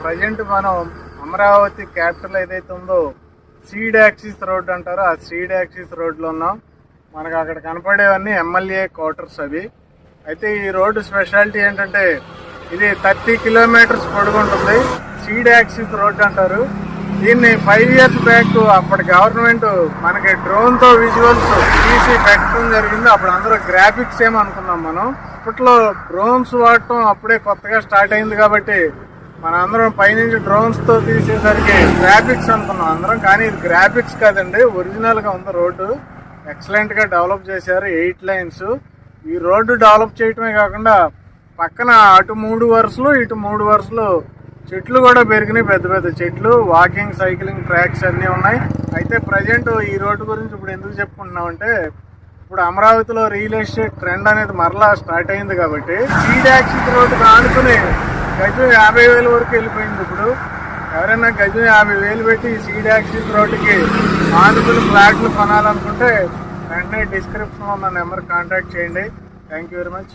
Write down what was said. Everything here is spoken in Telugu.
ప్రజెంట్ మనం అమరావతి క్యాపిటల్ ఏదైతే ఉందో సీడ్ యాక్సిస్ రోడ్ అంటారో ఆ సీడ్ యాక్సిస్ రోడ్లో ఉన్నాం. మనకు అక్కడ కనపడేవన్నీ ఎమ్మెల్యే క్వార్టర్స్ అవి. అయితే ఈ రోడ్డు స్పెషాలిటీ ఏంటంటే ఇది 30 కిలోమీటర్స్ పొడుగుంటుంది. సీడ్ యాక్సిస్ రోడ్ అంటారు దీన్ని. 5 years బ్యాక్ అప్పటి గవర్నమెంట్ మనకి డ్రోన్ తో విజువల్స్ తీసి పెట్టడం జరిగింది. అప్పుడు అందరూ గ్రాఫిక్స్ ఏమనుకున్నాం మనం. అప్పట్లో డ్రోన్స్ వాడటం అప్పుడే కొత్తగా స్టార్ట్ అయింది కాబట్టి మన అందరం పైనుంచి డ్రోన్స్ తో తీసేసరికి గ్రాఫిక్స్ అనుకున్నాం అందరం. కానీ ఇది గ్రాఫిక్స్ కాదండి, ఒరిజినల్ గా ఉంది రోడ్డు. ఎక్సలెంట్ గా డెవలప్ చేశారు. 8 lanes. ఈ రోడ్డు డెవలప్ చేయటమే కాకుండా పక్కన అటు 3 వరుసలు ఇటు 3 వరుసలు చెట్లు కూడా పెరిగినాయి, పెద్ద పెద్ద చెట్లు. వాకింగ్ సైక్లింగ్ ట్రాక్స్ అన్నీ ఉన్నాయి. అయితే ప్రజెంట్ ఈ రోడ్డు గురించి ఇప్పుడు ఎందుకు చెప్పుకుంటున్నాం అంటే ఇప్పుడు అమరావతిలో రియల్ ఎస్టేట్ ట్రెండ్ అనేది మరలా స్టార్ట్ అయింది కాబట్టి సీడ్ యాక్సిస్ రోడ్డుకి ఆనుకుని గజం 50,000 వరకు వెళ్ళిపోయింది. ఇప్పుడు ఎవరైనా గజం 50,000 పెట్టి ఈ సీడ్ యాక్సిస్ రోడ్డుకి ఆనుకుని ఫ్లాట్లు కొనాలనుకుంటే వెంటనే డిస్క్రిప్షన్లో ఉన్న నెంబర్ కాంటాక్ట్ చేయండి. Thank you very much.